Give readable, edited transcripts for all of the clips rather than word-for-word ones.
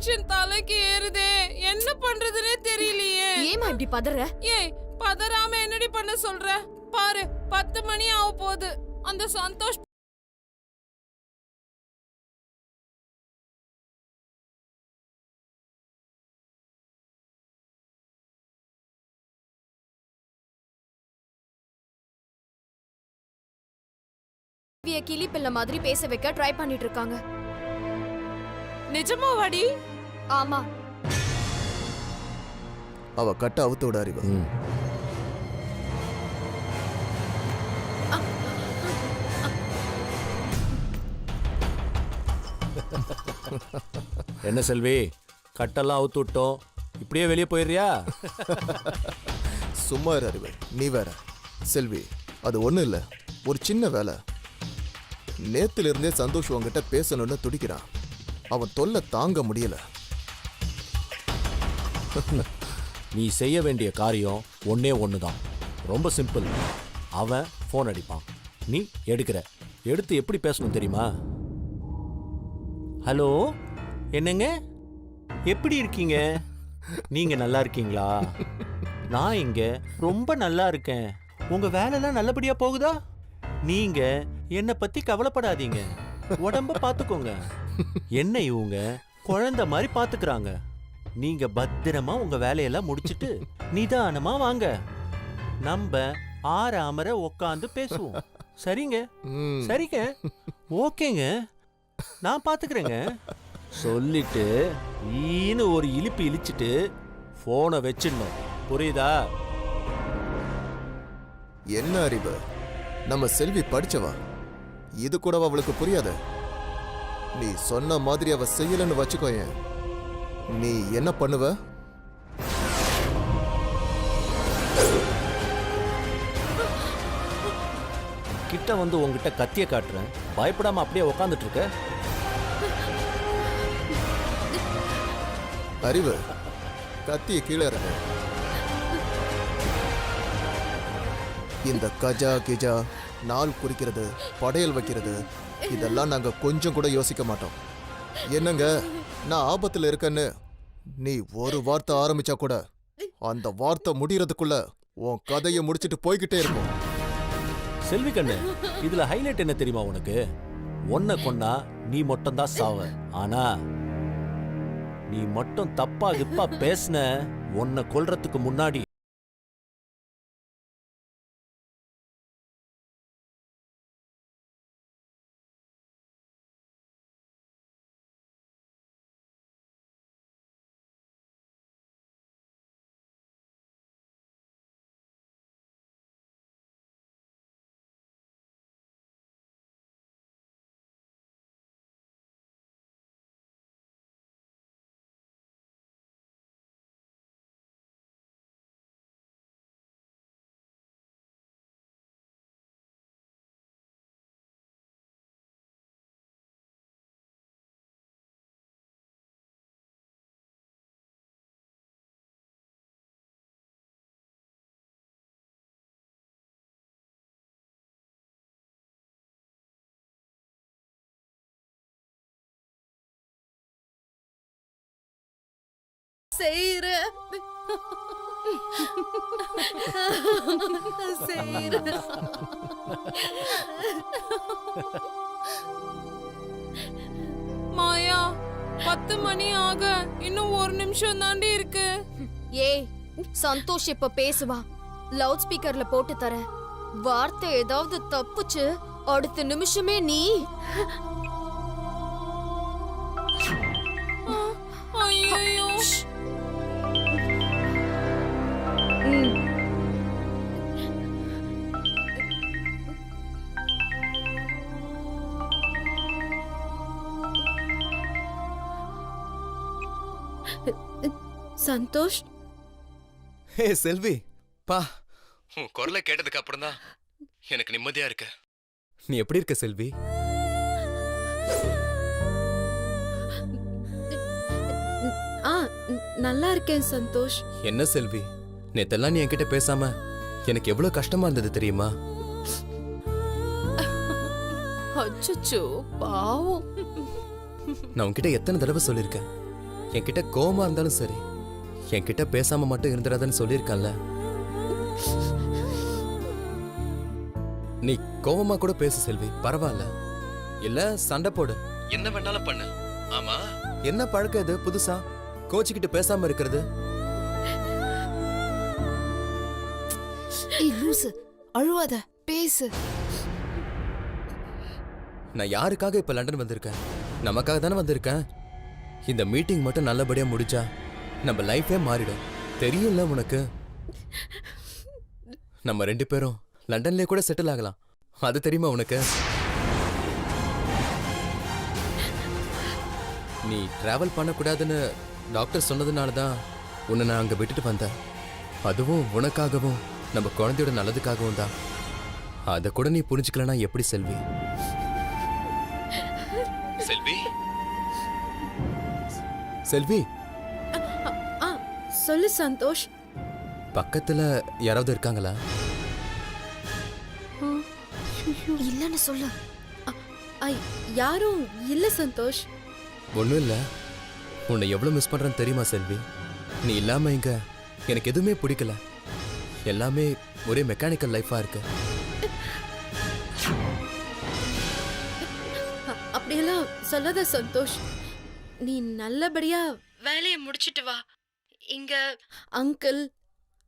Tension தலைக்கு ஏறுதே, என்ன பண்றதுன்னே தெரியலையே. ஏமா இப்படி பதற? ஏய், பதறாம என்னடி பண்ண சொல்ற? பாரு, 10 மணி ஆக போகுது. அந்த சந்தோஷ் கிளி பிள்ளை மாதிரி பேச வைக்க ட்ரை பண்ணிட்டு இருக்காங்க. நிஜமா வாடி? ஆமா. அவ கட்ட அவுத்து விட அறிவு. என்ன செல்வி, கட்டெல்லாம் அவுத்து விட்டோம், இப்படியே வெளியே போயிடுறியா? சும்மா இரு அறிவு, நீ வேற. செல்வி, அது ஒண்ணும் இல்ல, ஒரு சின்ன வேலை. நேத்துல இருந்தே சந்தோஷ் உங்ககிட்ட பேசணும்னு துடிக்கிறான். அவன் தொல்லை தாங்க முடியல. நீ செய்ய வேண்டிய காரியம் ஒன்னே ஒண்ணுதான், ரொம்ப சிம்பிள். அவன் போன் அடிப்பான், நீ எடுக்கிற. எடுத்து எப்படி பேசணும் தெரியுமா? ஹலோ, என்னங்க, எப்படி இருக்கீங்க? நீங்க நல்லா இருக்கீங்களா? நான் இங்க ரொம்ப நல்லா இருக்கேன். உங்க வேலைலாம் நல்லபடியா போகுதா? நீங்க என்ன பத்தி கவலைப்படாதீங்க, உடம்ப பாத்துக்கோங்க. என்ன இவங்க குழந்தை மாதிரி பாத்துக்கிறாங்க. நீங்க பத்திரமா உங்க வேலையெல்லாம் முடிச்சிட்டு நிதானமா வாங்க. நம்ம ஆற அமர உக்காந்து பேசுவோம். சரிங்க? சரிங்க, ஓகேங்க, நான் பாத்துக்கிறேங்க. சொல்லிட்டு ஈன்னு ஒரு இழுப்பு இழிச்சிட்டு போனை வச்சிடணும், புரியுதா? என்ன அறிவு, நம்ம செல்வி படிச்சவா, இது கூட அவளுக்கு புரியாத. நீ சொன்ன மாதிரி அவ செய்யலன்னு வச்சுக்கோயேன், நீ என்ன பண்ணுவ? கிட்ட வந்து உங்ககிட்ட கத்திய காட்டுறேன், பயப்படாம அப்படியே உக்காந்துட்டு இருக்க. அறிவு, கத்திய கீழே இறங்க. இந்த கஜா கிஜா, நாள் குறிக்கிறது, படையல் வைக்கிறது, இதெல்லாம் நாங்க கொஞ்சம் கூட யோசிக்க மாட்டோம். என்னங்க, நான் ஆபத்துல இருக்கேன்னு நீ ஒரு வார்த்தை ஆரம்பிச்சா கூட அந்த வார்த்தை முடியறதுக்குள்ள உன் கதையை முடிச்சிட்டு போய்கிட்டே இருக்கும். செல்வி கண்ணு, இதுல ஹைலைட் என்ன தெரியுமா உனக்கு? ஒன்ன கொன்னா நீ மட்டும் தான் சாவ. ஆனா நீ மட்டும் தப்பா கிப்பா பேசுன, உன்னை கொல்றதுக்கு முன்னாடி செய்ற மாயா, 10 மணி ஆக இன்னும் 1 நிமிஷம் தாண்டி இருக்கு. ஏய், சந்தோஷ் இப்ப பேசுவா, லவுட் ஸ்பீக்கர்ல போட்டு தர. வார்த்தை ஏதாவது தப்புச்சு அடுத்த நிமிஷமே நீ. ஐயோ, சந்தோஷ். ஹே செல்வி, பா, உன் குரலை கேட்டதுக்கு அப்புறம் தான் எனக்கு நிம்மதியா இருக்கு. நீ எப்படி இருக்க செல்வி? நல்லா இருக்கேன் சந்தோஷ். என்ன செல்வி, நேத்தெல்லாம் நீ என்கிட்ட பேசாம எனக்கு எவ்வளவு கஷ்டமா இருந்தது தெரியுமா? அச்சச்சோ, பாவம். நான் உன்கிட்ட எத்தனை தடவை சொல்லிருக்கேன், என்கிட்ட கோவமா இருந்தாலும் சரி, என்கிட்ட பேசாம மட்டும் இருந்துடாதன்னு சொல்லியிருக்கல. நீ கோவமா கூட பேசு செல்வி, பரவாயில்ல. இல்ல சண்டை போடு, என்ன வேணாலும் பண்ணு. ஆமா, என்ன பழக்கம் இது புதுசா கோச்சிக்கிட்டு பேசாம இருக்கிறது? ஏய் லூசு, அழுவாத, பேசு. நான் யாருக்காக இப்ப லண்டன் வந்திருக்கேன்? நமக்காக தானே வந்திருக்கேன். இந்த மீட்டிங் மட்டும் நல்லபடியா முடிச்சா நம்ம லைஃபே மாறிடும். தெரியும்ல உனக்கு, நம்ம 2 பேரும் லண்டன்லயே கூட செட்டில் ஆகலாம். அது தெரியுமா உனக்கு? நீ டிராவல் பண்ணக்கூடாதுன்னு டாக்டர் சொன்னதுனால தான் உன்னை நான் அங்க விட்டுட்டு வந்தேன். அதுவும் உனக்காகவும் நம்ம குழந்தையோட நல்லதுக்காகவும் தான். அதை கூட நீ புரிஞ்சுக்கலனா எப்படி செல்வி? செல்வி, செல்வி, சொல்லு சந்தோஷ். பக்கத்துல யாராவது இருக்காங்களா? இல்லன்னு சொல்லு. யாரும் இல்ல சந்தோஷ். ஒண்ணும் இல்ல. உன்னை எவ்வளவு மிஸ் பண்றேன்னு தெரியுமா செல்வி? நீ இல்லாம இங்க எனக்கு எதுவுமே பிடிக்கல. எல்லாமே ஒரே மெக்கானிக்கல் லைஃபா இருக்கு. அப்படியெல்லாம் சொல்லாத சந்தோஷ். நீ நல்லபடியா வேலையை முடிச்சிட்டு வா. இங்க அங்கிள்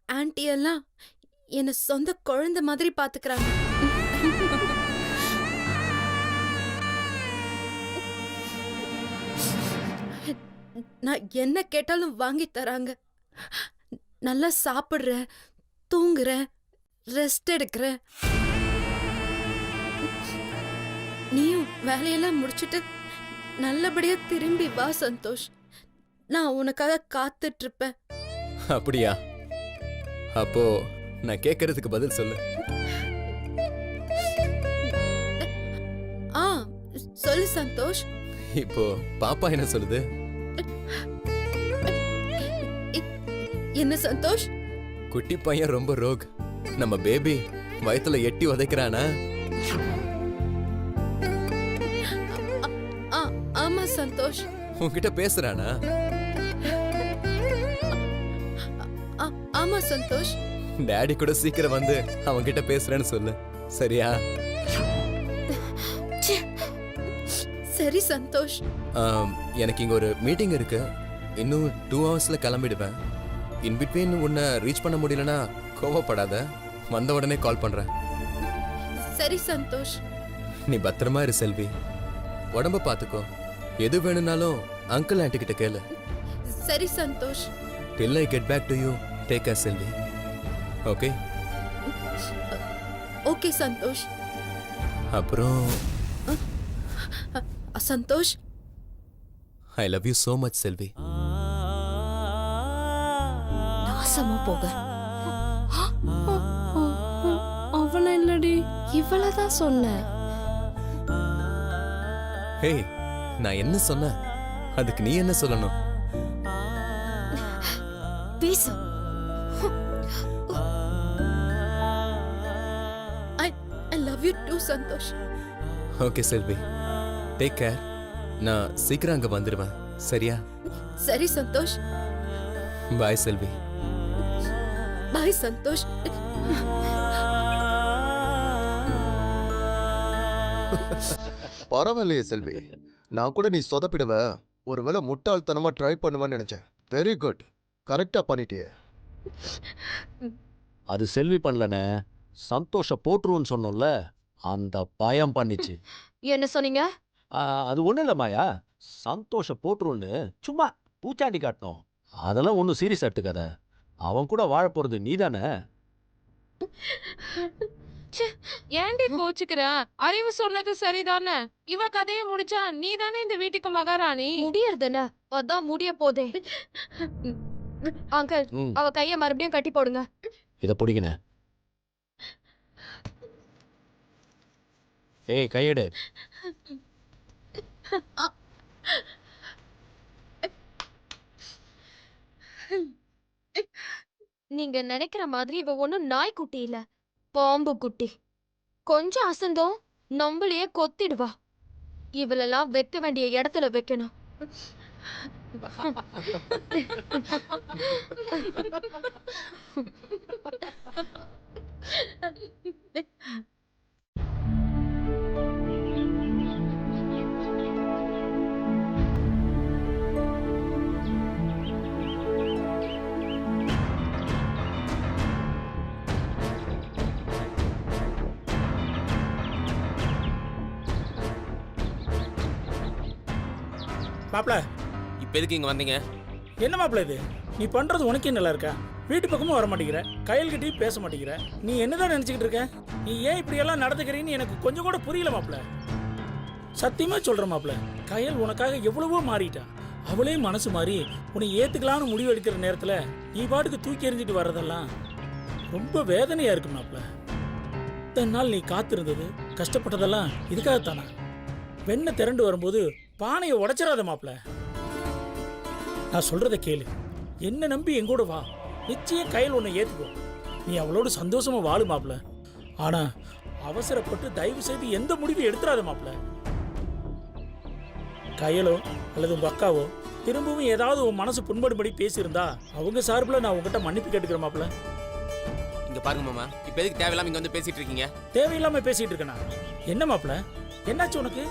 ஆன்ட்டி எல்லாம் என்ன சொந்த குழந்தை மாதிரி பாத்துக்கிறாங்க. நான் என்ன கேட்டாலும் வாங்கி தராங்க. நல்லா சாப்பிடுறேன், தூங்குறேன், ரெஸ்ட் எடுக்கிறேன். நீயும் வேலையெல்லாம் முடிச்சிட்டு நல்லபடியா திரும்பி வா சந்தோஷ். நான் உனக்காக காத்துட்டு இருப்பேன். அப்படியா? அப்போ நான் கேட்கறதுக்கு பதில் சொல்லு. ஆ சொல்லு சந்தோஷ். இப்போ பாப்பா என்ன சொல்லுது? என்ன சந்தோஷ்? குட்டி பையன் ரொம்ப ரோக். நம்ம பேபி வயத்துல எட்டி உதைக்கிறானா? ஆமா சந்தோஷ். உன்கிட்ட பேசுறானா? ஆமா சந்தோஷ். டாடி கூட சீக்கிரம் வந்து அவன்கிட்ட பேசுறேன்னு சொல்லு, சரியா? சரி சந்தோஷ். எனக்கு இங்க ஒரு மீட்டிங் இருக்கு. இன்னும் 2 ஹவர்ஸ்ல கிளம்பிடுவேன். இன் பிட்வீன் உன்னை ரீச் பண்ண முடியலனா கோவப்படாத, வந்த உடனே கால் பண்றேன். சரி சந்தோஷ். நீ பத்திரமா இரு செல்வி. உடம்ப பாத்துக்கோ. எது வேணும்னாலும் அங்கிள் ஆன்ட்டி கிட்ட கேளு. சரி Santhosh. till I get back to you, take care Selvi. Okay? Okay Santhosh. அப்புறம் Santhosh, I love you so much செல்வி. நாசமா போக. அவள இல்லடி, இவ்வளவுதான் சொன்னேன். ஹே, நான் என்ன சொன்னேன்? அதுக்கு நீ என்ன சொல்லணும்? பேசு. I love you too Santhosh. Okay Selvi, take care. நான் சீக்கிரம் அங்க வந்துடுவேன், சரியா? சரி சந்தோஷ். பாய் செல்வி. பாய் சந்தோஷ். பரவாயில்லையே செல்வி, நான் கூட நீ சொதப்பிடுவ, ஒருவேளை முட்டாள்தனமா ட்ரை பண்ணுவேன்னு நினைச்சேன். வெரி குட், கரெக்டா பண்ணிட்டியே. அது செல்வி பண்ணலனே, சந்தோஷ போட்டுருன்னு சொன்னோம்ல, அந்த பயம் பண்ணிச்சு. என்ன சொன்னீங்க? அது ஒன்றும் இல்லை மாயா, சந்தோஷ போட்டுருன்னு சும்மா பூச்சாண்டி காட்டணும். அதெல்லாம் ஒன்றும் சீரியஸ் எடுத்துக்காத. அவன் கூட வாழ போறது நீ தானே. ஏன்டி கோச்சுக்கிற? அறிவு சொன்னது சரிதானே. இவ கதையை முடிச்சா நீ தானே இந்த வீட்டுக்கு மகாராணி. முடியறதுன்னு அதான் முடிய போதே. அங்கிள், அவ கைய மறுபடியும் கட்டி போடுங்க. இதை பிடிக்கின. ஏய், கையெடு. நீங்க நினைக்கிற மாதிரி இவ ஒண்ணும் நாய்க்குட்டி இல்ல, பாம்பு குட்டி. கொஞ்சம் அசந்தோம் நம்மளையே கொத்திடுவா. இவளெல்லாம் வைக்க வேண்டிய இடத்துல வைக்கணும். மாப்பிள, இப்போ எதுக்கு இங்கே வந்தீங்க? என்ன மாப்பிள இது? நீ பண்றது உனக்கே நல்லா இருக்கா? வீட்டு பக்கமும் வர மாட்டேங்கிற, கையல்கிட்டயும் பேச மாட்டேங்கிற. நீ என்னதான் நினைச்சுக்கிட்டு இருக்க? நீ ஏன் இப்படி எல்லாம் நடந்துக்கிறீன்னு எனக்கு கொஞ்சம் கூட புரியல மாப்பிள. சத்தியமா சொல்ற மாப்பிள, கையல் உனக்காக எவ்வளவோ மாறிட்டா. அவளே மனசு மாறி உன்னை ஏத்துக்கலான்னு முடிவு எடுக்கிற நேரத்துல நீ பாட்டுக்கு தூக்கி எறிஞ்சிட்டு வர்றதெல்லாம் ரொம்ப வேதனையா இருக்கு மாப்பிள. இத்தனை நாள் நீ காத்திருந்தது, கஷ்டப்பட்டதெல்லாம் இதுக்காகத்தானா? வெண்ணை திரண்டு வரும்போது பானையை உடைச்சிடாத மாப்பிள. நான் சொல்றதை கேளு, என்ன நம்பி எங்கூட வா. நிச்சயம் கையில் உன்னை ஏத்துக்கோ. நீ அவளோட சந்தோஷமா வாழு மாப்பிள. ஆனா அவசரப்பட்டு தயவு செய்து எந்த முடிவும் எடுத்துறாத மாப்பிள. கையலோ அல்லது உங்க அக்காவோ திரும்பவும் ஏதாவது உன் மனசு புண்படும்படி பேசியிருந்தா அவங்க சார்பில் நான் உங்ககிட்ட மன்னிப்பு கேட்டுக்கிறேன் மாப்பிள. இங்கே பாருங்க மாமா, இப்போ எதுக்கு தேவையில்லாம இங்கே வந்து பேசிட்டு இருக்கீங்க? தேவையில்லாம பேசிட்டு இருக்கேனா? என்ன மாப்பிள, என்னாச்சு உனக்கு?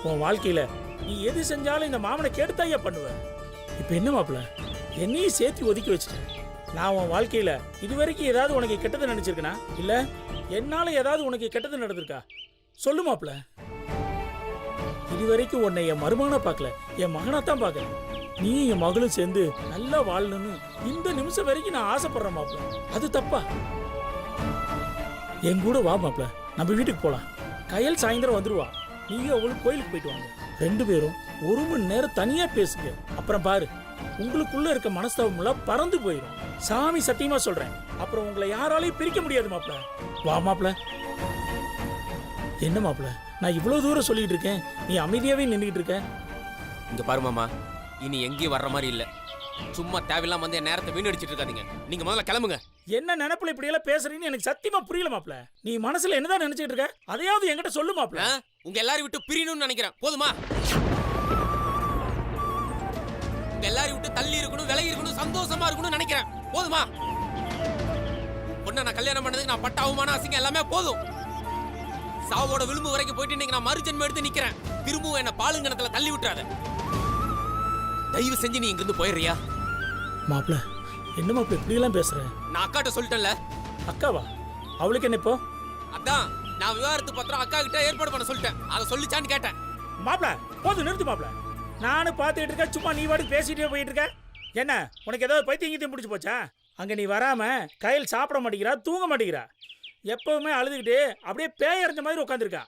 உன் வாழ்க்கையில நீ எது செஞ்சாலும் இந்த மாமனை கேட்டுத்தாயா பண்ணுவ. இப்ப என்ன மாப்பிள, என்னையும் சேர்த்து ஒதுக்கி வச்சுட்டேன். நான் உன் வாழ்க்கையில இதுவரைக்கும் ஏதாவது உனக்கு கெட்டது நினைச்சிருக்கனா? இல்ல என்னால ஏதாவது உனக்கு கெட்டது நடந்திருக்கா? சொல்லு மாப்பிள. இதுவரைக்கும் உன்னை என் மருமகனா பார்க்கல, என் மகனா தான் பார்க்கல. நீ என் மகளும் சேர்ந்து நல்லா வாழணும்னு இந்த நிமிஷம் வரைக்கும் நான் ஆசைப்படுறேன் மாப்பிள. அது தப்பா? என் கூட வா மாப்பிள, நம்ம வீட்டுக்கு போலாம். கையல் சாயந்தரம் வந்துருவா. நீயும் அவளும் கோயிலுக்கு போயிட்டு வாங்க. 2 பேரும் 1 மணி நேரம் தனியா பேசுங்க. அப்புறம் பாரு, உங்களுக்குள்ள இருக்க மனஸ்தாபம் எல்லாம் பறந்து போயிடும். சாமி சத்தியமா சொல்றேன். அப்புறம் உங்களை யாராலையும் பிரிக்க முடியாது மாப்பிள. வா மாப்பிள. என்ன மாப்பிள, நான் இவ்வளவு தூரம் சொல்லிட்டு இருக்கேன், நீ அமைதியாவே நின்றுகிட்டு இருக்க. இங்கே பாரு மாமா, இனி எங்கேயும் வர்ற மாதிரி இல்லை. சும்மா தேவையில்லாம வந்து என் நேரத்தை வீணடிச்சிட்டு இருக்காதீங்க. நீங்க முதல்ல கிளம்புங்க. என்ன நினைப்புல இப்படி எல்லாம் பேசுறீன்னு எனக்கு சத்தியமா புரியல மாப்பிள. நீ மனசுல என்னதான் நினைச்சிட்டு இருக்க? அதையாவது என்கிட்ட சொல்லு மாப்பிள. உங்க எல்லாரும் விட்டு பிரியணும்னு நினைக்கிறேன். போதுமா? உங்க எல்லாரும் விட்டு தள்ளி இருக்கணும், விலகி இருக்கணும், சந்தோஷமா இருக்கணும்னு நினைக்கிறேன். போதுமா? பொண்ணை நான் கல்யாணம் பண்ணதுக்கு நான் பட்ட அவமான அசிங்கம் எல்லாமே போதும். சாவோட விளிம்பு வரைக்கும் போயிட்டு இன்னைக்கு நான் மறுஜென்மம் எடுத்து நிக்கிறேன். திரும்பவும் என்ன பாலுங்கணத்துல தள்ளி விட்டுறாத. தயவு செஞ்சு நீ இங்கிருந்து போயிடுறியா? மாப்பிள, என்ன மாப்பிள இப்படி எல்லாம் பேசுற? நான் அக்காட்ட சொல்லிட்டேன்ல. அக்காவா? அவளுக்கு என்ன இப்போ? அதான் நான் விவாகரத்து பத்திரம் அக்கா கிட்ட ஏற்பாடு பண்ண சொல்லிட்டேன். அதை சொல்லிச்சான்னு கேட்டேன். மாப்பிள போதும், நிறுத்து மாப்பிள. நானும் பார்த்துக்கிட்டு இருக்கேன், சும்மா நீ வாட்டுக்கு பேசிட்டே போயிட்டு இருக்க. என்ன உனக்கு ஏதாவது பைத்தியம் கீத்தியம் பிடிச்சி போச்சா? அங்க நீ வராம கையில் சாப்பிட மாட்டேங்கிறா, தூங்க மாட்டேங்கிறா. எப்பவுமே அழுதுகிட்டு அப்படியே பேய் அரைஞ்ச மாதிரி உட்காந்துருக்கா.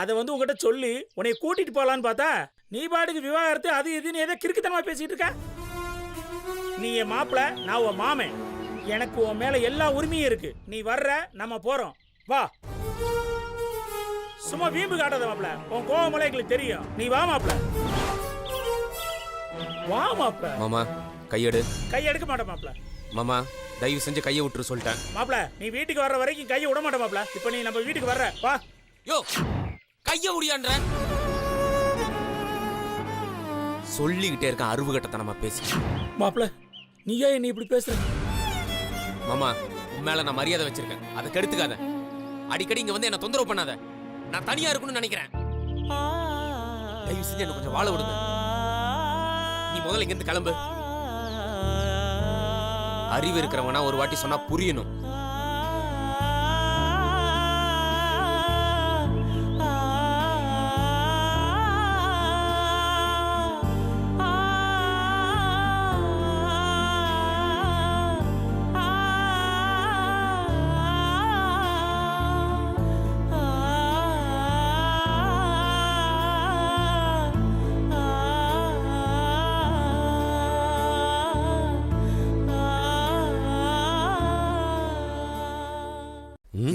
அதை வந்து உங்ககிட்ட சொல்லி உன்னை கூட்டிட்டு போகலான்னு பார்த்தா நீ பாட்டுக்கு விவாகரத்து அது இதுன்னு ஏதோ கிறுக்குத்தனமா பேசிட்டு இருக்க. நீ என் மாப்பிள, நான் உன் மாமன். எனக்கு உன் மேல எல்லா உரிமையும் இருக்கு. நீ வர்ற, நம்ம போறோம். வா. சும்மா வீம்பு காட்டாத மாப்பிள, உன் கோவமெல்லாம் எங்களுக்கு தெரியும். நீ வா மாப்பிள. வா மாப்பிள. மாமா கையெடு. கை எடுக்க மாட்டேன் மாப்பிள. மாமா தயவு செஞ்சு கையை விட்டுரு சொல்லிட்டேன். மாப்பிள, நீ வீட்டுக்கு வர்ற வரைக்கும் கையை விட மாட்டேன் மாப்பிள. இப்போ நீ நம்ம வீட்டுக்கு வர்ற, வா. யோ கைய முடியான்ற சொல்லிக்கிட்டே இருக்க. அருவு கட்டத்தனமா பேசி. மாப்பிள, நீ ஏன் நீ இப்படி பேசுற? மாமா உன் மேல நான் மரியாதை வச்சிருக்கேன், அதை கெடுத்துக்காத. அடிக்கடி இங்க வந்து என்ன தொந்தரவு பண்ணாத. நான் தனியா இருக்கணும்னு நினைக்கிறேன். தயவு செஞ்சு என்ன கொஞ்சம் வாழ விடுங்க. நீ முதல்ல இங்க இருந்து கிளம்பு. அறிவு இருக்கிறவனா ஒரு வாட்டி சொன்னா புரியணும்.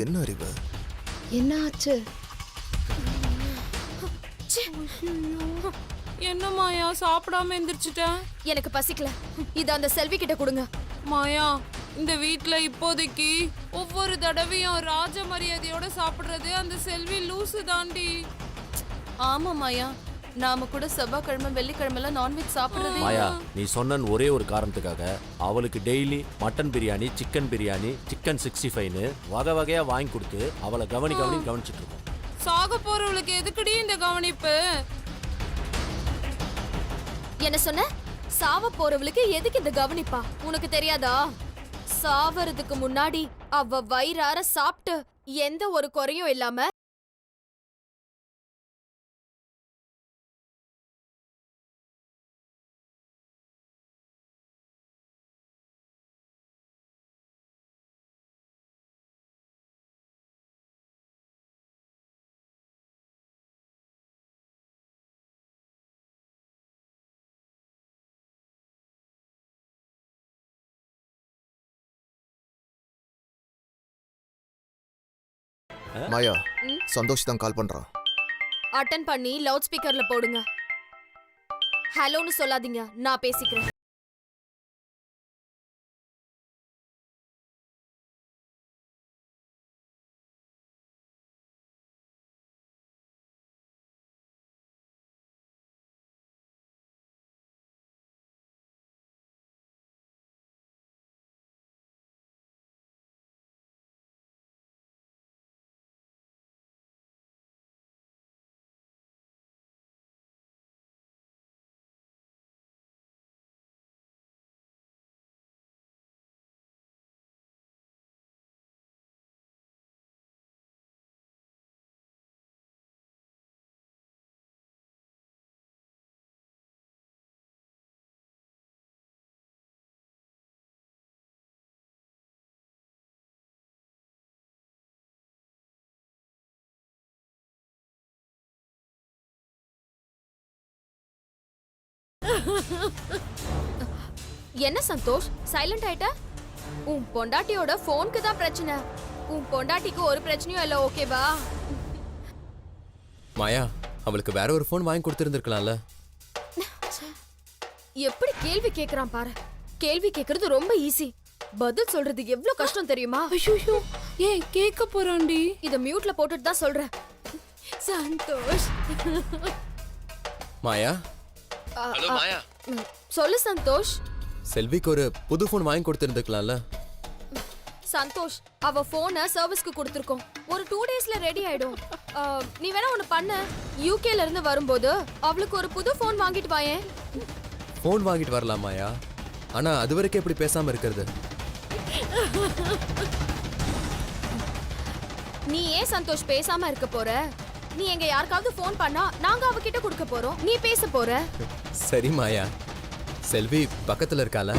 என்ன அறிவு? என்ன ஆச்சு? என்ன மாயா சாப்பிடாம எந்திரிச்சிட்டேன்? எனக்கு பசிக்கல. இத அந்த செல்வி கிட்ட கொடுங்க. மாயா, இந்த வீட்ல இப்போதைக்கு ஒவ்வொரு தடவையும் ராஜ மரியாதையோட சாப்பிடுறது அந்த செல்வி லூசு தாண்டி. ஆமா மாயா, நாம கூட செவ்வாய்க்கிழமை வெள்ளிக்கிழமை நான்வெஜ் சாப்பிடுறதே மாயா நீ சொன்ன ஒரே ஒரு காரணத்துக்காக அவளுக்கு டெய்லி மட்டன் பிரியாணி சிக்கன் 65ன்னு வகை வகையா வாங்கி கொடுத்து அவளை கவனிச்சுட்டு இருக்கோம். சாக போறவளுக்கு எதுக்குடி இந்த கவனிப்பு? என்ன சொன்ன? சாவ போறவளுக்கு எதுக்கு இந்த கவனிப்பா? உனக்கு தெரியாதா? சாவறதுக்கு முன்னாடி அவ வயிறார சாப்பிட்டு எந்த ஒரு குறையும் இல்லாம மாயா சந்தோஷ் தான் கால் பண்றான். அட்டன் பண்ணி லவுட் ஸ்பீக்கர்ல போடுங்க. ஹலோன்னு சொல்லாதீங்க, நான் பேசிக்கிறேன். என்ன சந்தோஷ் சைலண்ட் ஆயிட்ட? உன் பொண்டாட்டியோட போனுக்கு தான் பிரச்சனை. உன் பொண்டாட்டிக்கு ஒரு பிரச்சனையும் இல்ல, ஓகேவா? மாயா அவளுக்கு வேற ஒரு ஃபோன் வாங்கி கொடுத்துருந்துருக்கலாம்ல. எப்படி கேள்வி கேக்குறான் பாரு. கேள்வி கேக்குறது ரொம்ப ஈஸி, பதில் சொல்றது எவ்வளவு கஷ்டம் தெரியுமா? ஐயோ ஏன் கேட்க போறான்டி? இத மியூட்ல போட்டுட்டு தான் சொல்றேன். சந்தோஷ். மாயா ஹலோ மாயா. சொல்லு சந்தோஷ். செல்விக்கு ஒரு புது ஃபோன் வாங்கி கொடுத்துருந்துருக்கலாம்ல. சந்தோஷ் அவ போனை சர்வீஸ்க்கு கொடுத்துருக்கோம். ஒரு 2 டேஸ்ல ரெடி ஆயிடும். நீ வேணா ஒண்ணு பண்ண, யூகேல இருந்து வரும்போது அவளுக்கு ஒரு புது போன் வாங்கிட்டு வாயேன். ஃபோன் வாங்கிட்டு வரலாம் மாயா, ஆனா அது வரைக்கும் எப்படி பேசாம இருக்கிறது? நீ ஏன் சந்தோஷ் பேசாம இருக்க போற? நீ எங்க யாருக்காவது போன் பண்ணா நாங்க அவகிட்ட கொடுக்க போறோம், நீ பேச போற. சரி மாயா, செல்வி பக்கத்துல இருக்கால.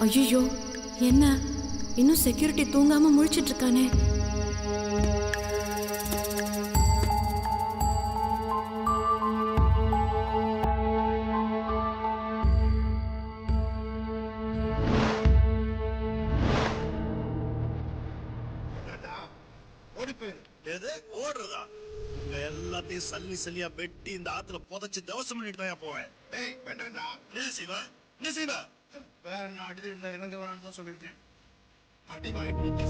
ஐயோ, என்ன இன்னும் செக்யூரிட்டி தூங்காம முழிச்சிட்டு இருக்கானே. எது ஓடுறதா? உங்க எல்லாத்தையும் சல்லி சல்லியா வெட்டி இந்த ஆத்துல புதைச்சு தவசம் பண்ணிட்டு தான் போவேன். ஏய் வேண்டாம்டா. என்ன செய்வா? என்ன செய்வா? வேற நான் அடி இந்த எனக்கு வேணாம்னு தான் சொல்லிட்டேன். அடி வாங்கிட்டு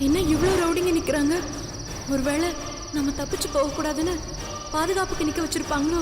என்ன இவ்ளோ ரவுடிங்க நிக்கிறாங்க? ஒருவேளை நம்ம தப்பிச்சு போக கூடாதுன்னு பாதுகாப்புக்கு நிக்க வச்சிருப்பாங்களோ?